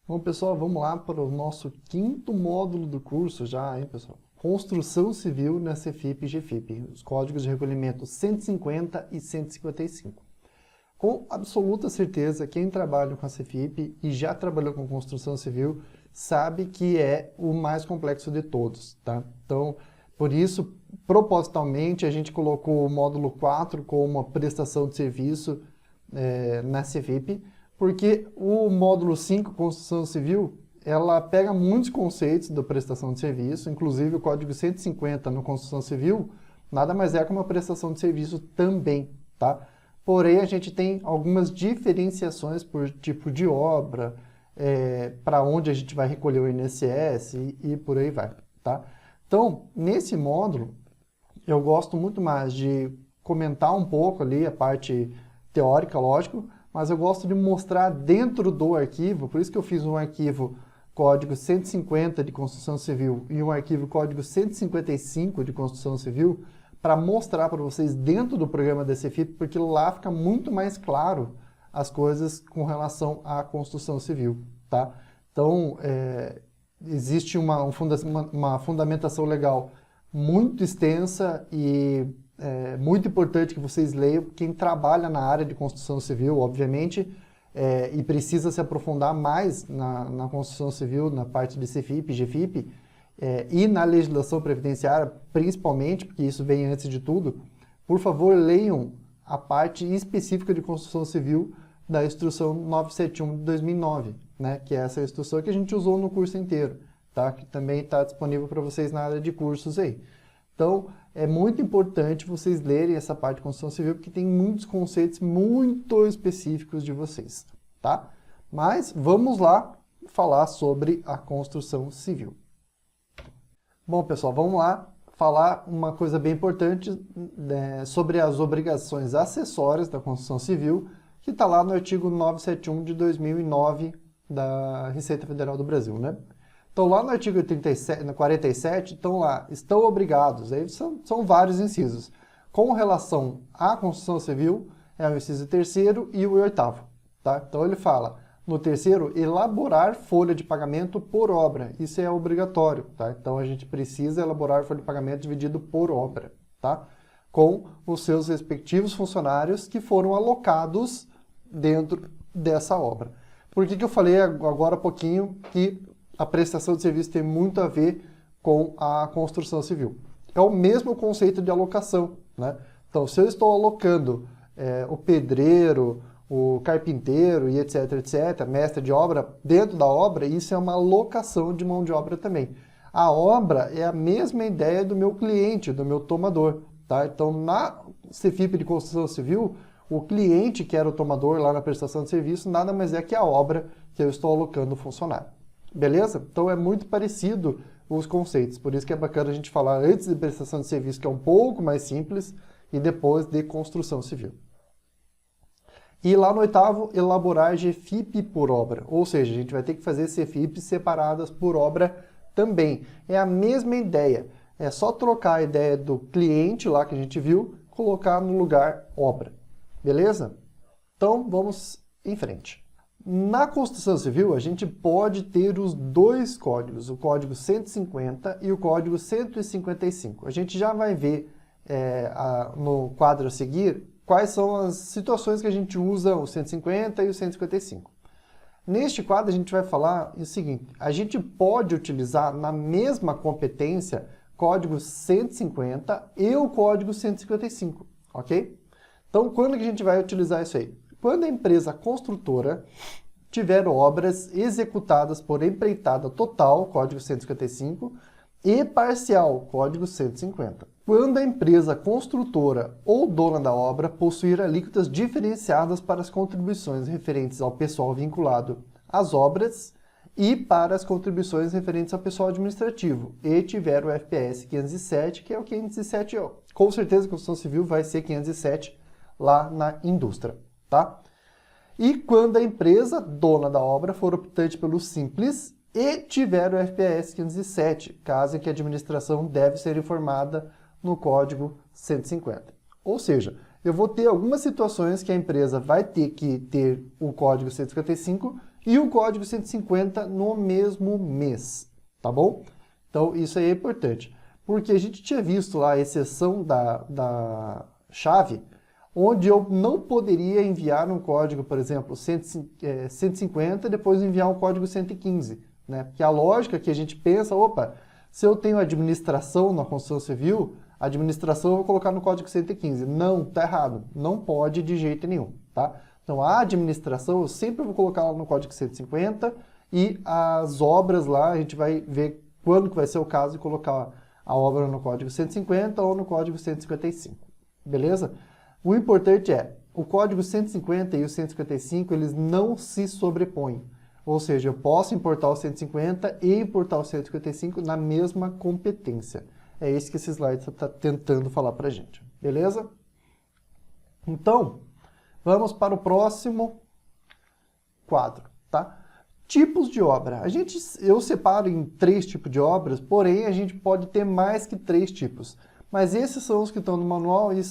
Bom, pessoal, vamos lá para o nosso quinto módulo do curso já, hein, pessoal? Construção Civil na CFIP e GFIP, os códigos de recolhimento 150 e 155. Com absoluta certeza, quem trabalha com a CFIP e já trabalhou com construção civil sabe que é o mais complexo de todos, tá? Então, por isso, propositalmente, a gente colocou o módulo 4 como uma prestação de serviço na CFIP, porque o módulo 5, Construção Civil, ela pega muitos conceitos da prestação de serviço, inclusive o código 150 no Construção Civil, nada mais é que uma prestação de serviço também, tá? Porém, a gente tem algumas diferenciações por tipo de obra, para onde a gente vai recolher o INSS e por aí vai, tá? Então, nesse módulo, eu gosto muito mais de comentar um pouco ali a parte teórica, lógico, mas eu gosto de mostrar dentro do arquivo, por isso que eu fiz um arquivo código 150 de construção civil e um arquivo código 155 de construção civil, para mostrar para vocês dentro do programa da CFIP, porque lá fica muito mais claro as coisas com relação à construção civil, tá? Então, existe uma fundamentação legal muito extensa e muito importante que vocês leiam, quem trabalha na área de construção civil, obviamente, e precisa se aprofundar mais na construção civil, na parte de CFIP, GFIP, e na legislação previdenciária, principalmente, porque isso vem antes de tudo, por favor, leiam a parte específica de construção civil da Instrução 971 de 2009, né, que é essa instrução que a gente usou no curso inteiro, tá? Que também está disponível para vocês na área de cursos aí. Então, é muito importante vocês lerem essa parte de construção civil, porque tem muitos conceitos muito específicos de vocês, tá? Mas vamos lá falar sobre a construção civil. Bom, pessoal, vamos lá falar uma coisa bem importante sobre as obrigações acessórias da construção civil, que está lá no artigo 971 de 2009 da Receita Federal do Brasil, né? Então, lá no artigo 47, estão obrigados, aí são vários incisos. Com relação à construção civil, é o inciso 3º e o 8º, tá? Então, ele fala, no 3º, elaborar folha de pagamento por obra. Isso é obrigatório, tá? Então, a gente precisa elaborar folha de pagamento dividido por obra, tá? Com os seus respectivos funcionários que foram alocados dentro dessa obra. Por que eu falei agora há pouquinho que a prestação de serviço tem muito a ver com a construção civil? É o mesmo conceito de alocação, né? Então, se eu estou alocando o pedreiro, o carpinteiro e etc, mestre de obra, dentro da obra, isso é uma alocação de mão de obra também. A obra é a mesma ideia do meu cliente, do meu tomador, tá? Então, na CFIP de construção civil, o cliente, que era o tomador lá na prestação de serviço, nada mais é que a obra que eu estou alocando o funcionário. Beleza? Então, é muito parecido os conceitos. Por isso que é bacana a gente falar antes de prestação de serviço, que é um pouco mais simples, e depois de construção civil. E lá no 8º, elaborar GFIP por obra. Ou seja, a gente vai ter que fazer CFIPs separadas por obra também. É a mesma ideia. É só trocar a ideia do cliente lá que a gente viu, colocar no lugar obra. Beleza? Então, vamos em frente. Na construção civil, a gente pode ter os dois códigos, o código 150 e o código 155. A gente já vai ver no quadro a seguir quais são as situações que a gente usa o 150 e o 155. Neste quadro, a gente vai falar o seguinte, a gente pode utilizar na mesma competência código 150 e o código 155, ok? Então, quando que a gente vai utilizar isso aí? Quando a empresa construtora tiver obras executadas por empreitada total, código 155, e parcial, código 150. Quando a empresa construtora ou dona da obra possuir alíquotas diferenciadas para as contribuições referentes ao pessoal vinculado às obras e para as contribuições referentes ao pessoal administrativo, e tiver o FPS 507, que é o 507, com certeza a construção civil vai ser 507 lá na indústria, tá? E quando a empresa dona da obra for optante pelo simples e tiver o FPS 507, caso em que a administração deve ser informada no código 150. Ou seja, eu vou ter algumas situações que a empresa vai ter que ter o código 155 e o código 150 no mesmo mês, tá bom? Então, isso aí é importante, porque a gente tinha visto lá a exceção da chave, onde eu não poderia enviar um código, por exemplo, 150 e depois enviar um código 115, né? Porque a lógica que a gente pensa, opa, se eu tenho administração na construção civil, a administração eu vou colocar no código 115. Não, tá errado. Não pode de jeito nenhum, tá? Então, a administração eu sempre vou colocar lá no código 150 e as obras lá, a gente vai ver quando que vai ser o caso de colocar a obra no código 150 ou no código 155, beleza? O importante é, o código 150 e o 155, eles não se sobrepõem. Ou seja, eu posso importar o 150 e importar o 155 na mesma competência. É isso que esse slide está tentando falar para a gente, beleza? Então, vamos para o próximo quadro, tá? Tipos de obra. Eu separo em 3 tipos de obras, porém a gente pode ter mais que 3 tipos. Mas esses são os que estão no manual e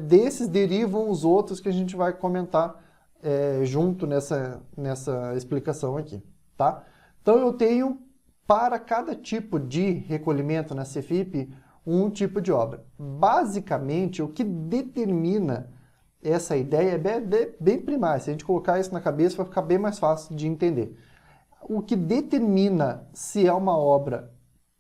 desses derivam os outros que a gente vai comentar junto nessa explicação aqui, tá? Então eu tenho para cada tipo de recolhimento na CFIP um tipo de obra. Basicamente, o que determina essa ideia é bem primária. Se a gente colocar isso na cabeça, vai ficar bem mais fácil de entender. O que determina se é uma obra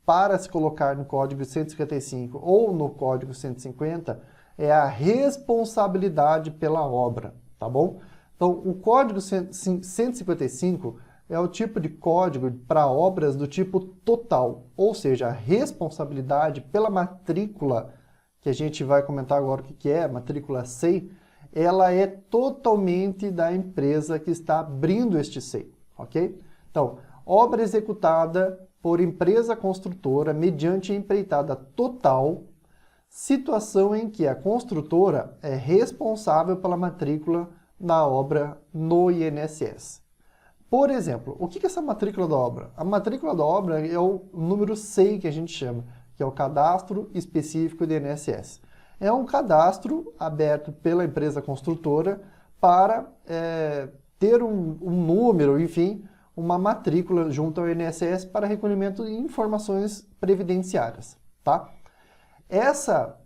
para se colocar no código 155 ou no código 150 é a responsabilidade pela obra, tá bom? Então, o código 155 é o tipo de código para obras do tipo total, ou seja, a responsabilidade pela matrícula, que a gente vai comentar agora o que é, matrícula SEI, ela é totalmente da empresa que está abrindo este SEI, ok? Então, obra executada por empresa construtora mediante empreitada total, situação em que a construtora é responsável pela matrícula da obra no INSS. Por exemplo, o que é essa matrícula da obra? A matrícula da obra é o número SEI que a gente chama, que é o Cadastro Específico do INSS. É um cadastro aberto pela empresa construtora para ter um número, enfim, uma matrícula junto ao INSS para recolhimento de informações previdenciárias, tá? Essa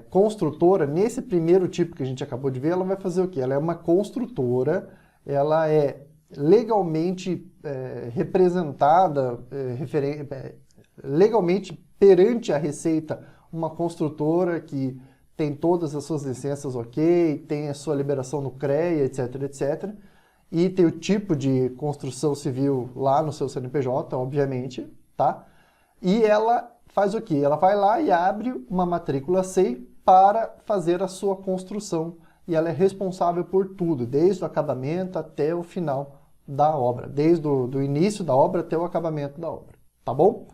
construtora, nesse primeiro tipo que a gente acabou de ver, ela vai fazer o quê? Ela é uma construtora, ela é legalmente representada, legalmente perante a Receita, uma construtora que tem todas as suas licenças ok, tem a sua liberação no CREA, etc, etc. E tem o tipo de construção civil lá no seu CNPJ, obviamente, tá? E ela faz o quê? Ela vai lá e abre uma matrícula SEI para fazer a sua construção. E ela é responsável por tudo, desde o acabamento até o final da obra. Desde o início da obra até o acabamento da obra, tá bom?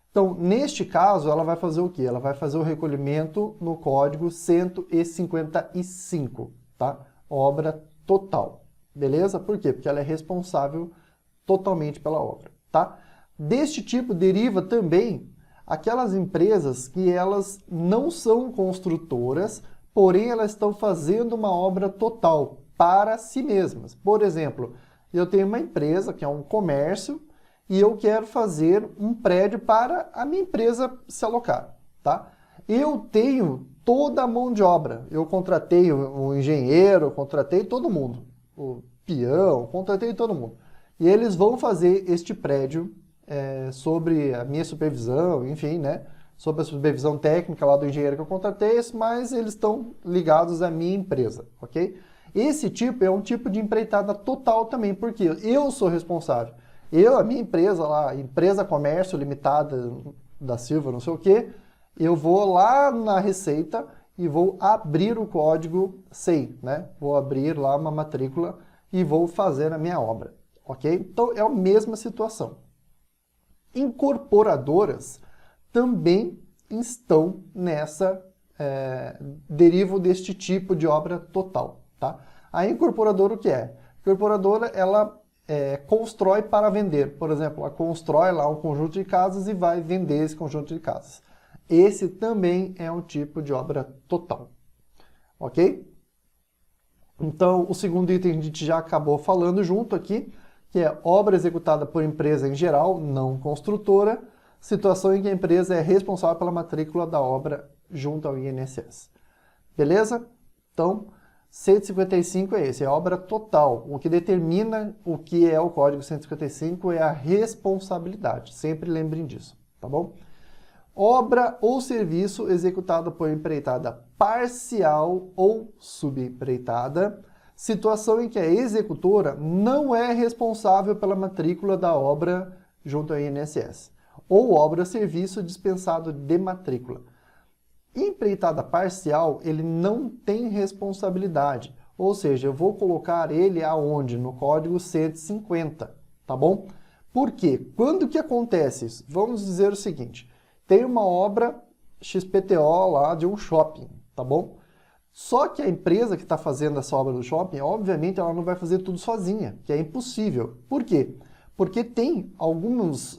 Então, neste caso, ela vai fazer o quê? Ela vai fazer o recolhimento no código 155, tá? Obra total. Beleza? Por quê? Porque ela é responsável totalmente pela obra, tá? Deste tipo deriva também aquelas empresas que elas não são construtoras, porém elas estão fazendo uma obra total para si mesmas. Por exemplo, eu tenho uma empresa que é um comércio e eu quero fazer um prédio para a minha empresa se alocar, tá? Eu tenho toda a mão de obra. Eu contratei um engenheiro, contratei todo mundo. O peão, contratei todo mundo. E eles vão fazer este prédio sobre a minha supervisão, enfim, né? Sob a supervisão técnica lá do engenheiro que eu contratei, mas eles estão ligados à minha empresa, ok? Esse tipo é um tipo de empreitada total também, porque eu sou responsável. A minha empresa lá, Empresa Comércio Limitada da Silva, não sei o quê, eu vou lá na Receita e vou abrir o código SEI, né? Vou abrir lá uma matrícula e vou fazer a minha obra, ok? Então é a mesma situação. Incorporadoras também estão derivam deste tipo de obra total, tá? A incorporadora o que é? A incorporadora, ela constrói para vender. Por exemplo, ela constrói lá um conjunto de casas e vai vender esse conjunto de casas. Esse também é um tipo de obra total, ok? Então, o segundo item a gente já acabou falando junto aqui, que é obra executada por empresa em geral, não construtora, situação em que a empresa é responsável pela matrícula da obra junto ao INSS. Beleza? Então, 155 é esse, é a obra total. O que determina o que é o Código 155 é a responsabilidade. Sempre lembrem disso, tá bom? Obra ou serviço executado por empreitada parcial ou subempreitada, situação em que a executora não é responsável pela matrícula da obra junto ao INSS, ou obra ou serviço dispensado de matrícula. Empreitada parcial, ele não tem responsabilidade, ou seja, eu vou colocar ele aonde? No Código 150, tá bom? Por quê? Quando que acontece isso? Vamos dizer o seguinte, tem uma obra XPTO lá de um shopping, tá bom? Só que a empresa que está fazendo essa obra do shopping, obviamente ela não vai fazer tudo sozinha, que é impossível. Por quê? Porque tem algumas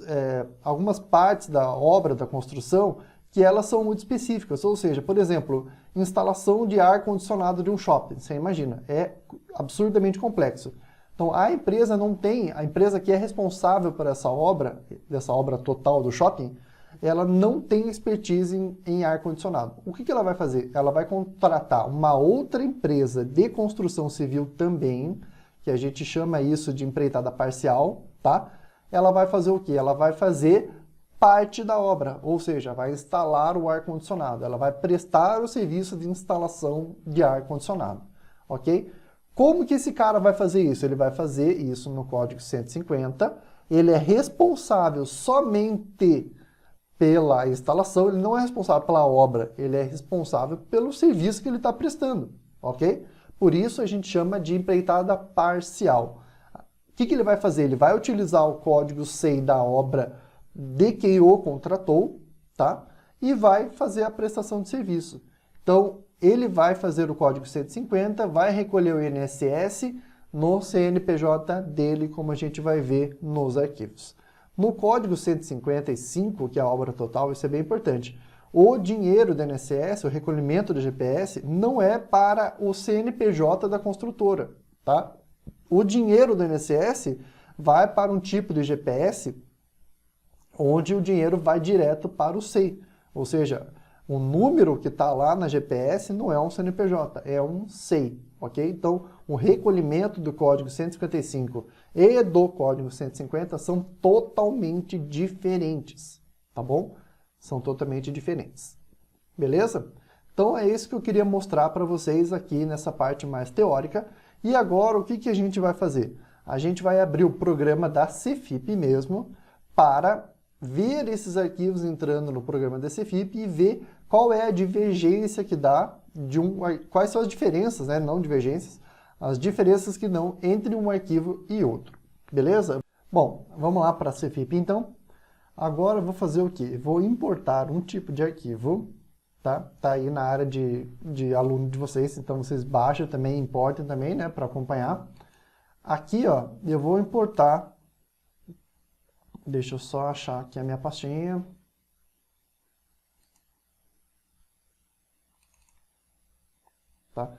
partes da obra, da construção, que elas são muito específicas, ou seja, por exemplo, instalação de ar-condicionado de um shopping, você imagina, é absurdamente complexo. Então a empresa não tem, a empresa que é responsável por essa obra total do shopping, ela não tem expertise em ar-condicionado. O que ela vai fazer? Ela vai contratar uma outra empresa de construção civil também, que a gente chama isso de empreitada parcial, tá? Ela vai fazer o quê? Ela vai fazer parte da obra, ou seja, vai instalar o ar-condicionado, ela vai prestar o serviço de instalação de ar-condicionado, ok? Como que esse cara vai fazer isso? Ele vai fazer isso no Código 150, ele é responsável somente pela instalação, ele não é responsável pela obra, ele é responsável pelo serviço que ele está prestando, ok? Por isso a gente chama de empreitada parcial. O que ele vai fazer? Ele vai utilizar o código SEI da obra de quem o contratou, tá? E vai fazer a prestação de serviço. Então, ele vai fazer o código 150, vai recolher o INSS no CNPJ dele, como a gente vai ver nos arquivos. No código 155, que é a obra total, isso é bem importante. O dinheiro do INSS, o recolhimento do GPS, não é para o CNPJ da construtora, tá? O dinheiro do INSS vai para um tipo de GPS onde o dinheiro vai direto para o SEI. Ou seja, o número que está lá na GPS não é um CNPJ, é um SEI, ok? Então, o recolhimento do Código 155 e do Código 150 são totalmente diferentes, tá bom? São totalmente diferentes, beleza? Então, é isso que eu queria mostrar para vocês aqui nessa parte mais teórica. E agora, o que a gente vai fazer? A gente vai abrir o programa da Cefip mesmo para ver esses arquivos entrando no programa da Cefip e ver qual é a divergência que dá, quais são as diferenças, né? Não divergências, as diferenças que dão entre um arquivo e outro, beleza? Bom, vamos lá para a Cefip então. Agora eu vou fazer o quê? Vou importar um tipo de arquivo, tá? Tá aí na área de aluno de vocês, então vocês baixam também, importem também, né? Para acompanhar. Aqui, ó, eu vou importar. Deixa eu só achar aqui a minha pastinha. Tá?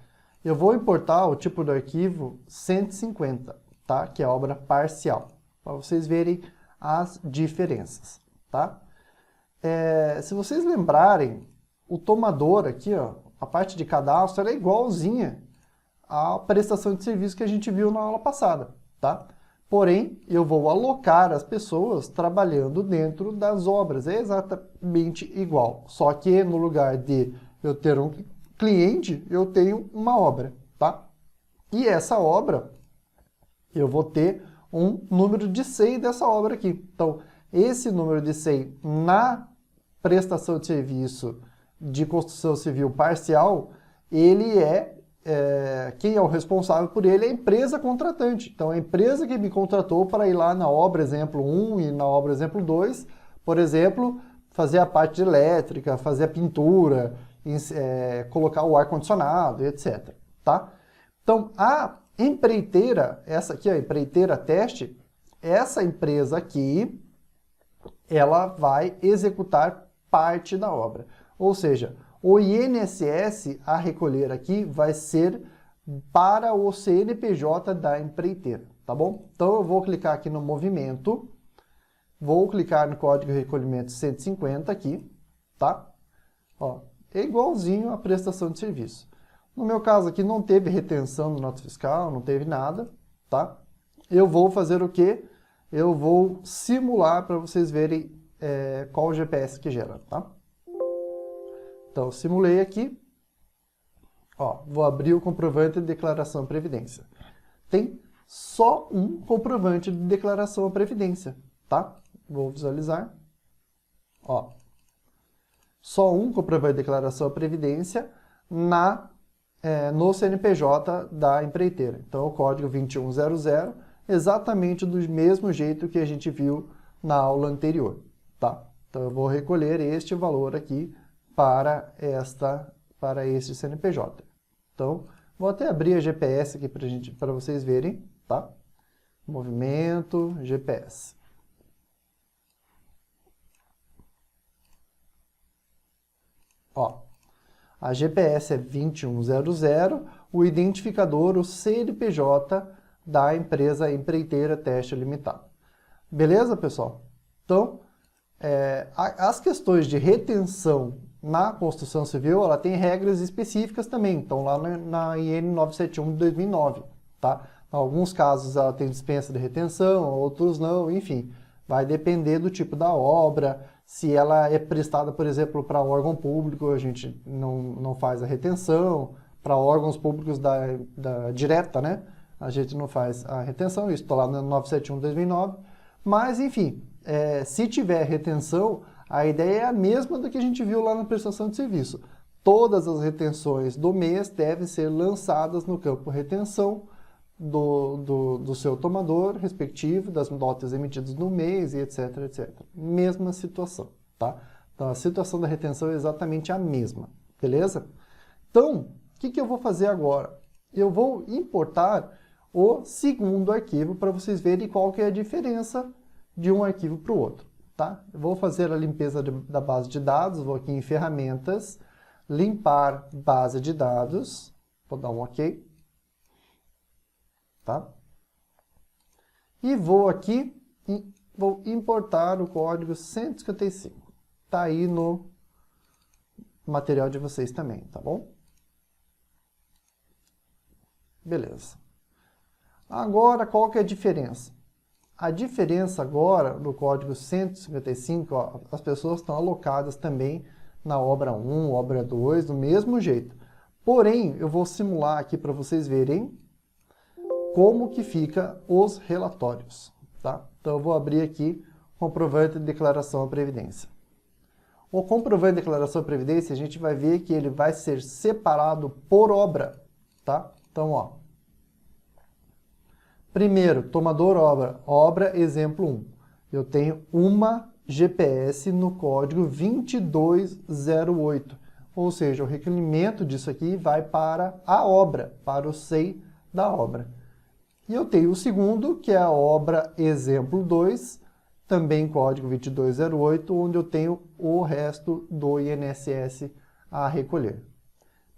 Eu vou importar o tipo do arquivo 150, tá? Que é a obra parcial, para vocês verem as diferenças, tá? Se vocês lembrarem, o tomador aqui, ó, a parte de cadastro, ela é igualzinha à prestação de serviço que a gente viu na aula passada, tá? Porém, eu vou alocar as pessoas trabalhando dentro das obras. É exatamente igual. Só que no lugar de eu ter um cliente, eu tenho uma obra, tá? E essa obra, eu vou ter um número de SEI dessa obra aqui. Então, esse número de SEI na prestação de serviço de construção civil parcial, ele quem é o responsável por ele é a empresa contratante. Então, a empresa que me contratou para ir lá na obra exemplo 1 e na obra exemplo 2, por exemplo, fazer a parte de elétrica, fazer a pintura, colocar o ar-condicionado, etc. Tá? Então, a empreiteira, essa aqui, a empreiteira teste, essa empresa aqui, ela vai executar parte da obra. Ou seja, O INSS a recolher aqui vai ser para o CNPJ da empreiteira, tá bom? Então eu vou clicar aqui no movimento, vou clicar no código de recolhimento 150 aqui, tá? Ó, é igualzinho à prestação de serviço. No meu caso aqui não teve retenção no nota fiscal, não teve nada, tá? Eu vou fazer o quê? Eu vou simular para vocês verem qual o GPS que gera, tá? Então, simulei aqui. Ó, vou abrir o comprovante de declaração de previdência. Tem só um comprovante de declaração de previdência, tá? Vou visualizar. Ó, só um comprovante de declaração de previdência no CNPJ da empreiteira. Então, o código 2100, exatamente do mesmo jeito que a gente viu na aula anterior, tá? Então, eu vou recolher este valor aqui para este CNPJ. Então, vou até abrir a GPS aqui para vocês verem, tá? Movimento, GPS. Ó, a GPS é 2100, o identificador, o CNPJ da empresa empreiteira teste limitado. Beleza, pessoal? Então, as questões de retenção na construção civil, ela tem regras específicas também, então lá na IN 971 de 2009, tá? Em alguns casos ela tem dispensa de retenção, outros não, enfim, vai depender do tipo da obra. Se ela é prestada, por exemplo, para órgão público, a gente não faz a retenção, para órgãos públicos da direta, né? A gente não faz a retenção, isso está lá no 971 de 2009, mas enfim, se tiver retenção, a ideia é a mesma do que a gente viu lá na prestação de serviço. Todas as retenções do mês devem ser lançadas no campo retenção do seu tomador respectivo, das notas emitidas no mês e etc, etc. Mesma situação, tá? Então, a situação da retenção é exatamente a mesma, beleza? Então, o que eu vou fazer agora? Eu vou importar o segundo arquivo para vocês verem qual que é a diferença de um arquivo para o outro. Tá? Eu vou fazer a limpeza da base de dados, vou aqui em ferramentas, limpar base de dados, vou dar um OK, tá? E vou aqui, vou importar o código 155, tá aí no material de vocês também, tá bom? Beleza. Agora, qual que é a diferença? A diferença agora, no código 155, ó, as pessoas estão alocadas também na obra 1, obra 2, do mesmo jeito. Porém, eu vou simular aqui para vocês verem como que fica os relatórios, tá? Então, eu vou abrir aqui o comprovante de declaração de previdência. O comprovante de declaração de previdência, a gente vai ver que ele vai ser separado por obra, tá? Então, ó. Primeiro, tomador obra exemplo 1. Eu tenho uma GPS no código 2208, ou seja, o requerimento disso aqui vai para a obra, para o SEI da obra. E eu tenho o segundo, que é a obra exemplo 2, também código 2208, onde eu tenho o resto do INSS a recolher.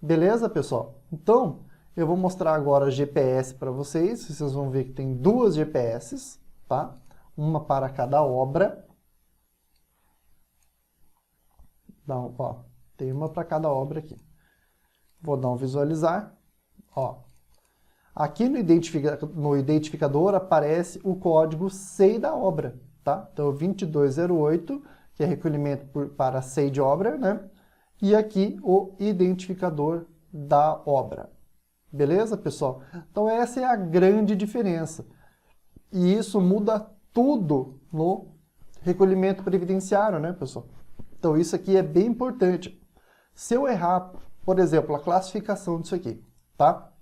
Beleza, pessoal? Então, eu vou mostrar agora a GPS para vocês. Vocês vão ver que tem duas GPSs, tá? Uma para cada obra. Ó, tem uma para cada obra aqui. Vou dar um visualizar. Ó, aqui no identificador aparece o código SEI da obra, tá? Então, 2208, que é recolhimento para SEI de obra, né? E aqui o identificador da obra. Beleza, pessoal? Então essa é a grande diferença. E isso muda tudo no recolhimento previdenciário, né, pessoal? Então isso aqui é bem importante. Se eu errar, por exemplo, a classificação disso aqui, tá?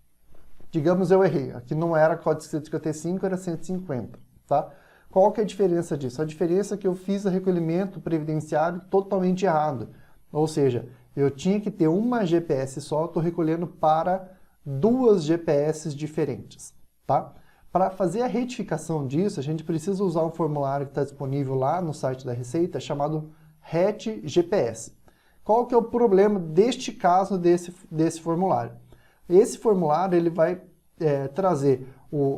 Digamos eu errei. Aqui não era código 155, era 150, tá? Qual que é a diferença disso? A diferença é que eu fiz o recolhimento previdenciário totalmente errado. Ou seja, eu tinha que ter uma GPS só, estou recolhendo para duas GPS diferentes, tá? Para fazer a retificação disso, a gente precisa usar um formulário que está disponível lá no site da Receita, chamado RET GPS. Qual que é o problema deste caso desse formulário? Esse formulário ele vai trazer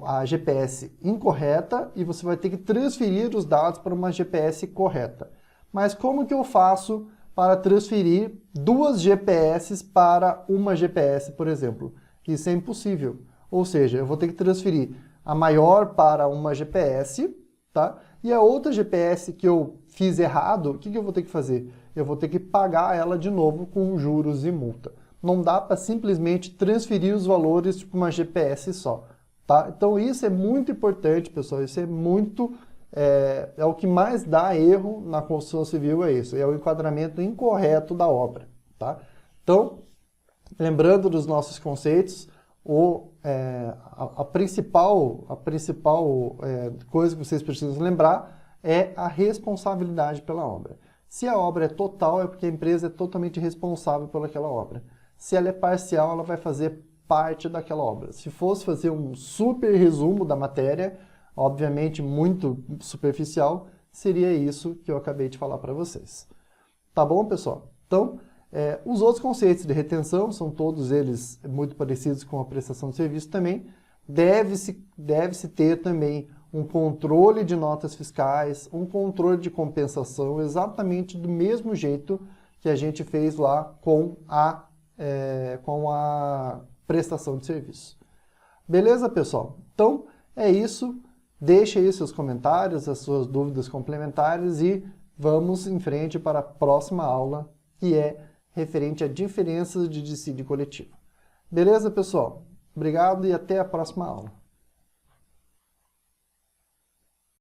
a GPS incorreta e você vai ter que transferir os dados para uma GPS correta. Mas como que eu faço para transferir 2 GPS para uma GPS, por exemplo? Isso é impossível. Ou seja, eu vou ter que transferir a maior para uma GPS, tá? E a outra GPS que eu fiz errado, o que eu vou ter que fazer? Eu vou ter que pagar ela de novo com juros e multa. Não dá para simplesmente transferir os valores para uma GPS só, tá? Então isso é muito importante, pessoal. Isso é muito... É o que mais dá erro na construção civil, é isso. É o enquadramento incorreto da obra, tá? Então, lembrando dos nossos conceitos, a principal coisa que vocês precisam lembrar é a responsabilidade pela obra. Se a obra é total, é porque a empresa é totalmente responsável pelaquela obra. Se ela é parcial, ela vai fazer parte daquela obra. Se fosse fazer um super resumo da matéria, obviamente muito superficial, seria isso que eu acabei de falar para vocês. Tá bom, pessoal? Então, os outros conceitos de retenção são todos eles muito parecidos com a prestação de serviço também. Deve-se ter também um controle de notas fiscais, um controle de compensação, exatamente do mesmo jeito que a gente fez lá com a prestação de serviço. Beleza, pessoal? Então, é isso. Deixe aí seus comentários, as suas dúvidas complementares e vamos em frente para a próxima aula, que é referente a diferenças de dissídio coletivo. Beleza, pessoal? Obrigado e até a próxima aula.